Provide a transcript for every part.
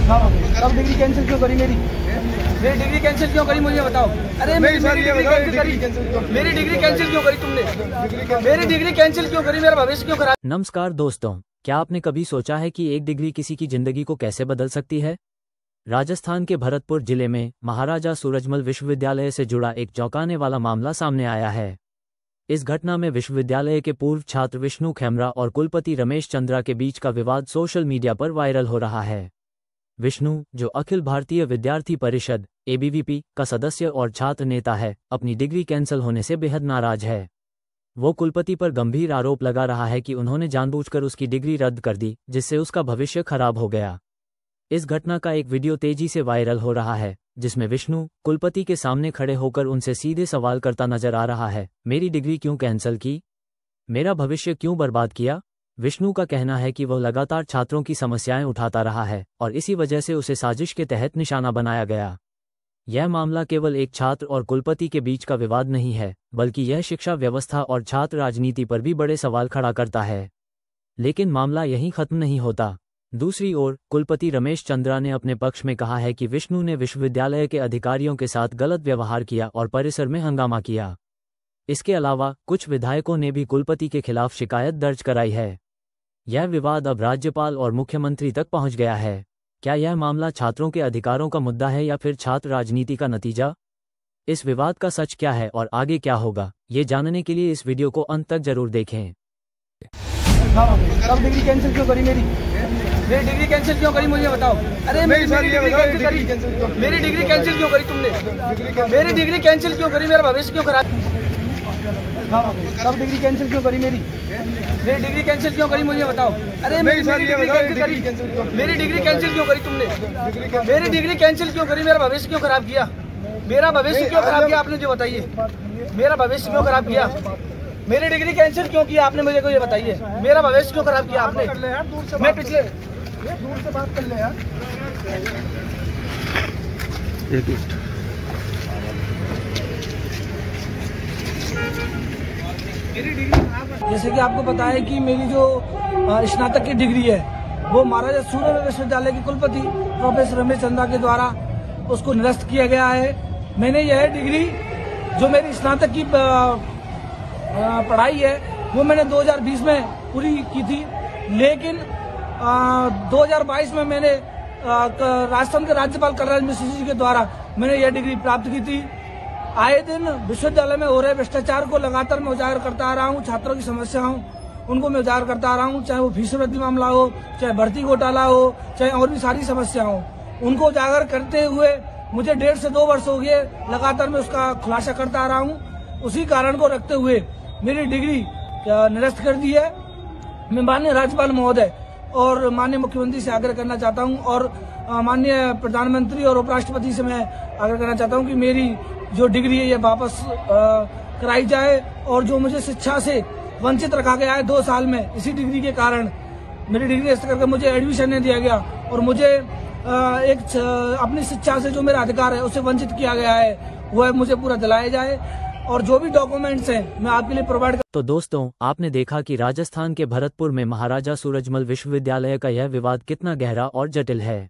हाँ, तब degree cancel क्यों करी मेरी डिग्री कैंसिल क्यों करी मुझे बताओ। अरे मेरी डिग्री कैंसिल क्यों करी तुमने, मेरी डिग्री कैंसिल क्यों करी, मेरा भविष्य क्यों खराब। नमस्कार दोस्तों, क्या आपने कभी सोचा है कि एक डिग्री किसी की जिंदगी को कैसे बदल सकती है? राजस्थान के भरतपुर जिले में महाराजा सूरजमल विश्वविद्यालय से जुड़ा एक चौंकाने वाला मामला सामने आया है। इस घटना में विश्वविद्यालय के पूर्व छात्र विष्णु खेमरा और कुलपति रमेश चंद्रा के बीच का विवाद सोशल मीडिया पर वायरल हो रहा है। विष्णु, जो अखिल भारतीय विद्यार्थी परिषद (ABVP) का सदस्य और छात्र नेता है, अपनी डिग्री कैंसिल होने से बेहद नाराज है। वो कुलपति पर गंभीर आरोप लगा रहा है कि उन्होंने जानबूझकर उसकी डिग्री रद्द कर दी, जिससे उसका भविष्य खराब हो गया। इस घटना का एक वीडियो तेजी से वायरल हो रहा है, जिसमें विष्णु कुलपति के सामने खड़े होकर उनसे सीधे सवाल करता नजर आ रहा है, मेरी डिग्री क्यों कैंसिल की, मेरा भविष्य क्यों बर्बाद किया। विष्णु का कहना है कि वह लगातार छात्रों की समस्याएं उठाता रहा है और इसी वजह से उसे साजिश के तहत निशाना बनाया गया। यह मामला केवल एक छात्र और कुलपति के बीच का विवाद नहीं है, बल्कि यह शिक्षा व्यवस्था और छात्र राजनीति पर भी बड़े सवाल खड़ा करता है। लेकिन मामला यहीं खत्म नहीं होता। दूसरी ओर कुलपति रमेश चंद्रा ने अपने पक्ष में कहा है कि विष्णु ने विश्वविद्यालय के अधिकारियों के साथ गलत व्यवहार किया और परिसर में हंगामा किया। इसके अलावा कुछ विधायकों ने भी कुलपति के खिलाफ शिकायत दर्ज कराई है। यह विवाद अब राज्यपाल और मुख्यमंत्री तक पहुंच गया है। क्या यह मामला छात्रों के अधिकारों का मुद्दा है या फिर छात्र राजनीति का नतीजा? इस विवाद का सच क्या है और आगे क्या होगा, ये जानने के लिए इस वीडियो को अंत तक जरूर देखें। हाँ, तब डिग्री कैंसिल क्यों करी मेरी डिग्री कैंसिल क्यों करी मुझे बताओ। अरे मेरी डिग्री कैंसिल क्यों करी तुमने, मेरी डिग्री कैंसिल क्यों करी, मेरा भविष्य क्यों खराब। हाँ, तब डिग्री कैंसिल क्यों करी मेरी डिग्री कैंसिल क्यों करी मुझे बताओ। अरे मेरी डिग्री कैंसिल क्यों करी तुमने, मेरी डिग्री कैंसिल क्यों करी, मेरा भविष्य क्यों खराब किया, मेरा भविष्य क्यों खराब किया आपने, जो बताइए मेरा भविष्य क्यों खराब किया, मेरी डिग्री कैंसिल क्यों किया आपने, मुझे को ये बताइए, मेरा भविष्य क्यों खराब किया आपने। मैं पिछले दूर से बात कर ले यार। जैसे कि आपको पता है कि मेरी जो स्नातक की डिग्री है वो महाराजा सूरजमल विश्वविद्यालय के कुलपति प्रोफेसर रमेश चंद्रा के द्वारा उसको निरस्त किया गया है। मैंने यह डिग्री जो मेरी स्नातक की पढ़ाई है वो मैंने 2020 में पूरी की थी, लेकिन 2022 में मैंने राजस्थान के राज्यपाल कलराज मिश्र जी के द्वारा मैंने यह डिग्री प्राप्त की थी। आए दिन विश्वविद्यालय में हो रहे भ्रष्टाचार को लगातार मैं उजागर करता आ रहा हूँ, छात्रों की समस्याओं उनको मैं उजागर करता आ रहा हूँ, चाहे वो फीस वृद्धि मामला हो, चाहे भर्ती घोटाला हो, चाहे और भी सारी समस्या हो, उनको उजागर करते हुए मुझे 1.5 से 2 वर्ष हो गए लगातार मैं उसका खुलासा करता आ रहा हूँ। उसी कारण को रखते हुए मेरी डिग्री निरस्त कर दी है। मैं माननीय राज्यपाल महोदय और माननीय मुख्यमंत्री से आग्रह करना चाहता हूं और माननीय प्रधानमंत्री और उपराष्ट्रपति से मैं आग्रह करना चाहता हूं कि मेरी जो डिग्री है ये वापस कराई जाए और जो मुझे शिक्षा से वंचित रखा गया है 2 साल में, इसी डिग्री के कारण मेरी डिग्री नष्ट करके मुझे एडमिशन नहीं दिया गया और मुझे अपनी शिक्षा से जो मेरा अधिकार है उससे वंचित किया गया है, वह मुझे पूरा दिलाया जाए और जो भी डॉक्यूमेंट्स हैं मैं आपके लिए प्रोवाइड कर। तो दोस्तों, आपने देखा कि राजस्थान के भरतपुर में महाराजा सूरजमल विश्वविद्यालय का यह विवाद कितना गहरा और जटिल है।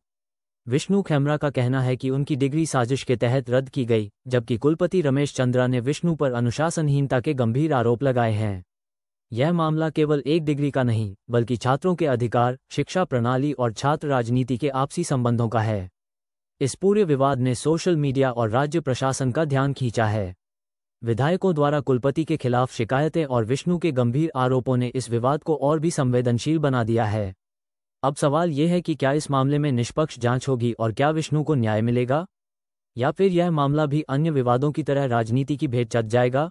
विष्णु खेमरा का कहना है कि उनकी डिग्री साजिश के तहत रद्द की गई, जबकि कुलपति रमेश चंद्रा ने विष्णु पर अनुशासनहीनता के गंभीर आरोप लगाए हैं। यह मामला केवल एक डिग्री का नहीं, बल्कि छात्रों के अधिकार, शिक्षा प्रणाली और छात्र राजनीति के आपसी संबंधों का है। इस पूरे विवाद ने सोशल मीडिया और राज्य प्रशासन का ध्यान खींचा है। विधायकों द्वारा कुलपति के खिलाफ शिकायतें और विष्णु के गंभीर आरोपों ने इस विवाद को और भी संवेदनशील बना दिया है। अब सवाल यह है कि क्या इस मामले में निष्पक्ष जांच होगी और क्या विष्णु को न्याय मिलेगा, या फिर यह मामला भी अन्य विवादों की तरह राजनीति की भेंट चढ़ जाएगा।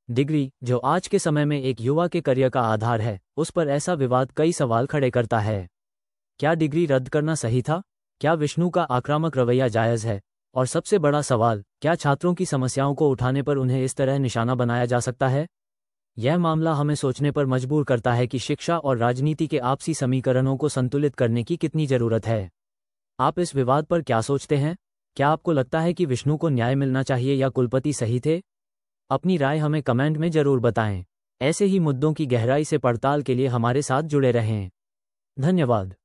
डिग्री, जो आज के समय में एक युवा के करियर का आधार है, उस पर ऐसा विवाद कई सवाल खड़े करता है। क्या डिग्री रद्द करना सही था? क्या विष्णु का आक्रामक रवैया जायज है? और सबसे बड़ा सवाल, क्या छात्रों की समस्याओं को उठाने पर उन्हें इस तरह निशाना बनाया जा सकता है? यह मामला हमें सोचने पर मजबूर करता है कि शिक्षा और राजनीति के आपसी समीकरणों को संतुलित करने की कितनी जरूरत है। आप इस विवाद पर क्या सोचते हैं? क्या आपको लगता है कि विष्णु को न्याय मिलना चाहिए या कुलपति सही थे? अपनी राय हमें कमेंट में जरूर बताएं। ऐसे ही मुद्दों की गहराई से पड़ताल के लिए हमारे साथ जुड़े रहें। धन्यवाद।